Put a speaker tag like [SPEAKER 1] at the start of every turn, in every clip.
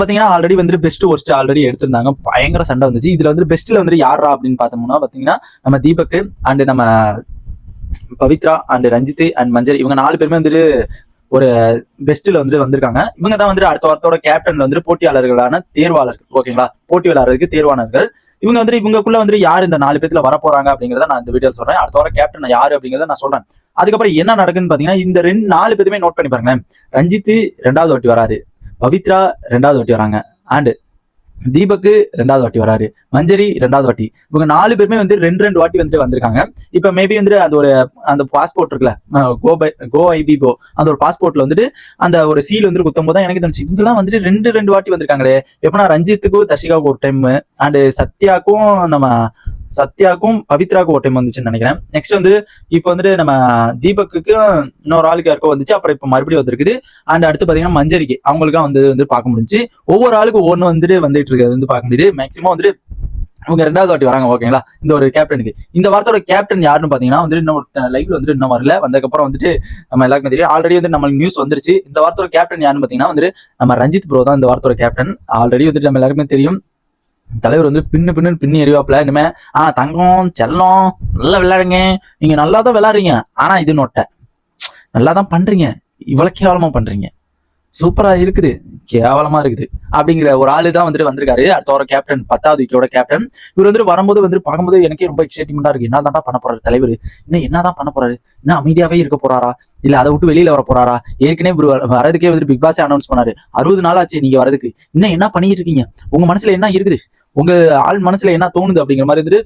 [SPEAKER 1] பாத்தீங்கன்னா ஆல்ரெடி வந்து best worst already எடுத்திருந்தாங்க. பயங்கர சண்டை வந்துச்சு. இதுல வந்து பெஸ்ட்ல வந்து யாரா அப்படின்னு பார்த்தோம்னா பாத்தீங்கன்னா நம்ம தீபக் அண்ட் நம்ம பவித்ரா அண்ட் ரஞ்சித் அண்ட் மஞ்சள் இவங்க 4 பேருமே வந்துட்டு ஒரு பெஸ்ட்ல வந்து வந்திருக்காங்க. இவங்க தான் வந்து அடுத்த வாரத்தோட கேப்டன் வந்து போட்டியாளர்களான தேர்வாளர்கள். ஓகேங்களா, போட்டியாளருக்கு தேர்வானவர்கள். இவங்க வந்து இவங்களுக்குள்ள வந்து யார் இந்த 4 பேத்துல வர போறாங்க அப்படிங்கறத நான் இந்த வீடியோ சொல்றேன். அடுத்த வாரம் கேப்டன் யாரு அப்படிங்கறத நான் சொல்றேன். அதுக்கப்புறம் என்ன நடக்குன்னு பாத்தீங்கன்னா இந்த 4 பேருமே நோட் பண்ணி பாருங்களேன். ரஞ்சித் 2வது வாட்டி வராரு, பவித்ரா 2வது வாட்டி வராங்க, அண்ட் தீபக்கு 2வது வாட்டி வராரு, மஞ்சரி 2வது வாட்டி. இவங்க 4 பேருமே வந்து 2 வாட்டி வந்துட்டு வந்திருக்காங்க. இப்ப மேபி வந்து அந்த பாஸ்போர்ட் இருக்குல்ல, கோ ஐபிபோ அந்த ஒரு பாஸ்போர்ட்ல வந்துட்டு அந்த ஒரு சீல் வந்து குத்தும் போது எனக்கு தெரிஞ்சு இவங்க எல்லாம் வந்துட்டு 2 வாட்டி வந்திருக்காங்களே. எப்பனா ரஞ்சித்துக்கும் தர்ஷிகாவுக்கும் ஒரு டைம், அண்ட் சத்யாக்கும் பவித்ராவுக்கும் ஒரு டைம் வந்துச்சுன்னு நினைக்கிறேன். நெக்ஸ்ட் வந்து இப்போ வந்துட்டு நம்ம தீபக்கு இன்னொரு ஆளுக்கு யாருக்கோ வந்துச்சு. அப்புறம் இப்போ மறுபடியும் வந்திருக்குது. அண்ட் அடுத்து பாத்தீங்கன்னா மஞ்சரிக்கு அவங்களுக்கும் வந்து பார்க்க முடிஞ்சு. ஒவ்வொரு ஆளுக்கு ஒன்று வந்துட்டு இருக்கிறது வந்து பார்க்க முடியுது. மேக்சிமம் வந்துட்டு அவங்க 2வது வாட்டி வராங்க. ஓகேங்களா, இந்த ஒரு கேப்டனுக்கு இந்த வாரத்தோட கேப்டன் யாருன்னு பாத்தீங்கன்னா வந்து இன்னும் லைவ்ல வந்துட்டு இன்னும் வரல. வந்ததுக்கப்புறம் வந்துட்டு நம்ம எல்லாருக்கும் தெரியும். ஆல்ரெடி வந்து நம்ம நியூஸ் வந்துருச்சு. இந்த வாரத்தோட கேப்டன் யாருன்னு பாத்தீங்கன்னா வந்துட்டு நம்ம ரஞ்சித் ப்ரோ தான் இந்த வாரத்தோட கேப்டன். ஆல்ரெடி வந்துட்டு நம்ம எல்லாருக்குமே தெரியும். தலைவர் வந்து பின்னு எறிவாப்ல. இனிமே தங்கம் செல்லம் நல்லா விளையாடுங்க, நீங்க நல்லா தான் விளையாடுறீங்க, ஆனா இது நோட்ட நல்லா தான் பண்றீங்க, இவ்வளவு கேவலமா பண்றீங்க, சூப்பரா இருக்குது, கேவலமா இருக்குது அப்படிங்கிற ஒரு ஆளு தான் வந்துட்டு வந்திருக்காரு. அடுத்த வாரம் கேப்டன் 10வது விக்கெட்டோட கேப்டன். இவர் வந்துட்டு வரும்போது வந்து பார்க்கும்போது எனக்கே ரொம்ப எக்ஸைட்மெண்டா இருக்கு. என்னதான் பண்ண போறாரு தலைவர், என்னதான் பண்ண போறாரு, என்ன அமைதியாவே இருக்க போறாரா, இல்ல அதை விட்டு வெளியில வர போறாரா? ஏற்கனவே வரதுக்கே வந்துட்டு பிக் பாஸே அனௌன்ஸ் பண்ணாரு. 60 நாள் ஆச்சு நீங்க வரதுக்கு, இன்னும் என்ன பண்ணிட்டு இருக்கீங்க, உங்க மனசுல என்ன இருக்குது, உங்க ஆள் மனசுல என்ன தோணுது அப்படிங்கிற மாதிரி வந்துட்டு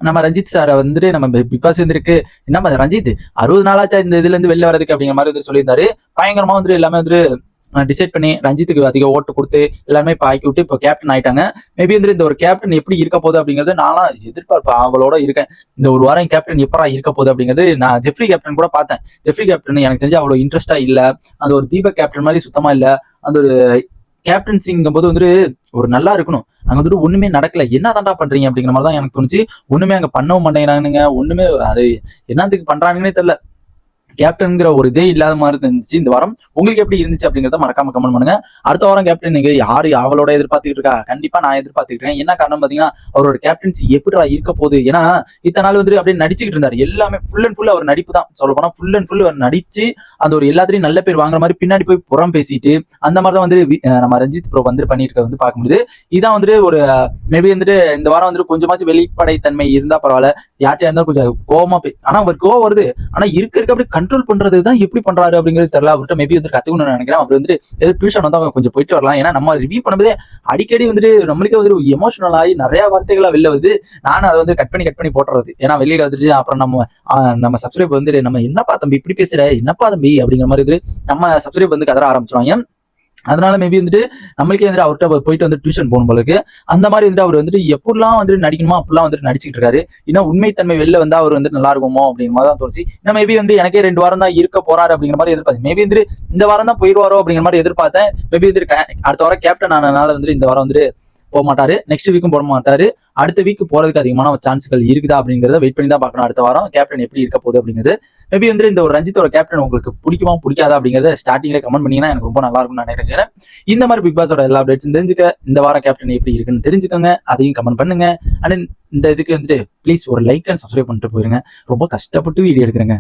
[SPEAKER 1] நம்ம ரஞ்சித் சாரை வந்துட்டு நம்ம பிக் பாஸ் வந்துருக்கு. என்ன ரஞ்சித் 60 நாளாச்சா இந்த இதுல இருந்து வெளில வரதுக்கு அப்படிங்கிற மாதிரி வந்து சொல்லியிருந்தாரு. பயங்கரமா வந்துட்டு எல்லாமே வந்துட்டு டிசைட் பண்ணி ரஞ்சித்துக்கு அதிக ஓட்டு கொடுத்து எல்லாருமே இப்போ ஆக்கி விட்டு இப்போ கேப்டன் ஆயிட்டாங்க. மேபி வந்து இந்த ஒரு கேப்டன் எப்படி இருக்க போகுது அப்படிங்கிறது நானும் எதிர்பார்ப்பேன், அவளோட இருக்கேன். இந்த ஒரு வாரம் கேப்டன் எப்பரா இருக்க போகுது அப்படிங்கிறது. நான் ஜெஃப்ரி கேப்டன் கூட பார்த்தேன். ஜெஃப்ரி கேப்டன் எனக்கு தெரிஞ்சு அவ்வளோ இன்ட்ரெஸ்டா இல்ல. அந்த ஒரு தீபக் கேப்டன் மாதிரி சுத்தமா இல்ல. அந்த ஒரு கேப்டன்சிங்கும் போது வந்துட்டு ஒரு நல்லா இருக்கணும். அங்க வந்துட்டு ஒண்ணுமே நடக்கல, என்ன தாண்டா பண்றீங்க அப்படிங்கிற மாதிரி தான் எனக்கு தோணுச்சு. ஒண்ணுமே அங்க பண்ணவும் மாட்டேங்கிறானுங்க. ஒண்ணுமே அது என்னத்துக்கு பண்றாங்கன்னே தெரியல. கேப்டன்ங்கிற ஒரு இதே இல்லாத மாதிரி இருந்துச்சு இந்த வாரம். உங்களுக்கு எப்படி இருந்துச்சு அப்படிங்கறத மறக்காம கமெண்ட் பண்ணுங்க. அடுத்த வாரம் கேப்டன் நீங்க யாரு அவளோட எதிர்பார்த்துக்கிட்டு இருக்கா? கண்டிப்பா நான் எதிர்பார்த்துக்கிட்டு இருக்கேன். என்ன காரணம் பாத்தீங்கன்னா அவரோட கேப்டன்சி எப்படிடா இருக்க போகுது. ஏன்னா இத்தனை நாள் வந்து அப்படியே நடிச்சுக்கிட்டு இருந்தாரு. எல்லாமே ஃபுல் அண்ட் ஃபுல் அவர் நடிப்பு தான். சொல்ல போனா ஃபுல் அண்ட் ஃபுல் அவர் நடிச்சு அந்த ஒரு எல்லாத்திலையும் நல்ல பேர் வாங்குற மாதிரி பின்னாடி போய் புறம் பேசிட்டு அந்த மாதிரி தான் வந்து நம்ம ரஞ்சித் ப்ரோ வந்து பண்ணிட்டு இருக்க வந்து பார்க்க முடியுது. இதான் வந்துட்டு ஒரு மேபி வந்துட்டு இந்த வாரம் வந்துட்டு கொஞ்சமாச்சும் வெளிப்படைத்தன்மை இருந்தா பரவாயில்ல. யார்கிட்டயா இருந்தாலும் கொஞ்சம் கோவமா ஆனா அவர் கோவம் வருது, ஆனா இருக்க அப்படி கண்ட்ரோல் பண்றது தான் எப்படி பண்றாரு அப்படிங்கிறது தெரியல. அவர்கிட்ட மேபி வந்து கத்துக்கணும்னு நினைக்கிறேன். அவர் வந்து ஏதோ டியூஷன் வந்து அவங்க கொஞ்சம் போயிட்டு வரலாம். ஏன்னா நம்ம ரிவ்யூ பண்ணும்போதே அடிக்கடி வந்துட்டு நம்மளுக்கே வந்து எமோஷனல் ஆகி நிறைய வார்த்தைகளா வெளில வந்து நானும் அதை வந்து கட் பண்ணி போட்டுறது. ஏன்னா வெளியில வந்துட்டு அப்புறம் நம்ம சப்ஸ்கிரைப் வந்து நம்ம என்னப்பா தம்பி இப்படி பேசுற, என்னப்பா தம்பி அப்படிங்கிற மாதிரி வந்து நம்ம சப்ஸ்கிரைப் வந்து கதற ஆரம்பிச்சிருவாங்க. அதனால மேபி வந்துட்டு நம்மளுக்கே வந்துட்டு அவர்கிட்ட போயிட்டு வந்து டியூஷன் போகணும் போலுக்கு. அந்த மாதிரி வந்துட்டு அவர் வந்துட்டு எப்படிலாம் வந்துட்டு நடிக்கணுமோ அப்படிலாம் வந்துட்டு நடிச்சுட்டு இருக்காரு. இன்னும் உண்மைத்தன்மை வெளில வந்தா அவர் வந்து நல்லா இருக்குமோ அப்படிங்கிற மாதிரி தான் தோணுச்சு. இன்னும் மேபி வந்து எனக்கே 2 வாரம் தான் இருக்க போறாரு அப்படிங்கிற மாதிரி எதிர்பார்த்தேன். மேபி வந்துட்டு இந்த வாரம் தான் போயிடுவாரோ அப்படிங்கிற மாதிரி எதிர்பார்த்தேன். மேபி வந்துட்டு அடுத்த வாரம் கேப்டன் ஆனதுனால வந்துட்டு இந்த வாரம் வந்துட்டு போக மாட்டாரு. நெக்ஸ்ட் வீக்கும் போட மாட்டாரு. அடுத்த வீக் போறதுக்கு அதிகமான சான்ஸ்கள் இருக்குதா அப்படிங்கறத வெயிட் பண்ணி தான் பார்க்கணும். அடுத்த வாரம் கேப்டன் எப்படி இருக்க போகுது அப்படிங்கிறது. மேபி வந்து இந்த ஒரு ரஞ்சித்தோட கேப்டன் உங்களுக்கு பிடிக்குமா பிடிக்காதா அப்படிங்கறத ஸ்டார்டிங்ல கமெண்ட் பண்ணீங்கன்னா எனக்கு ரொம்ப நல்லா இருக்கும்னு நினைக்கிறேன். இந்த மாதிரி பிக் பாஸோட எல்லா அப்டேட்ஸும் தெரிஞ்சுக்க இந்த வாரம் கேப்டன் எப்படி இருக்குன்னு தெரிஞ்சுக்கோங்க. அதையும் கமெண்ட் பண்ணுங்க. அண்ட் இந்த இதுக்கு வந்துட்டு ப்ளீஸ் ஒரு லைக் அண்ட் சப்ஸ்கிரைப் பண்ணிட்டு போயிருங்க. ரொம்ப கஷ்டப்பட்டு வீடியோ எடுக்கிறேங்க.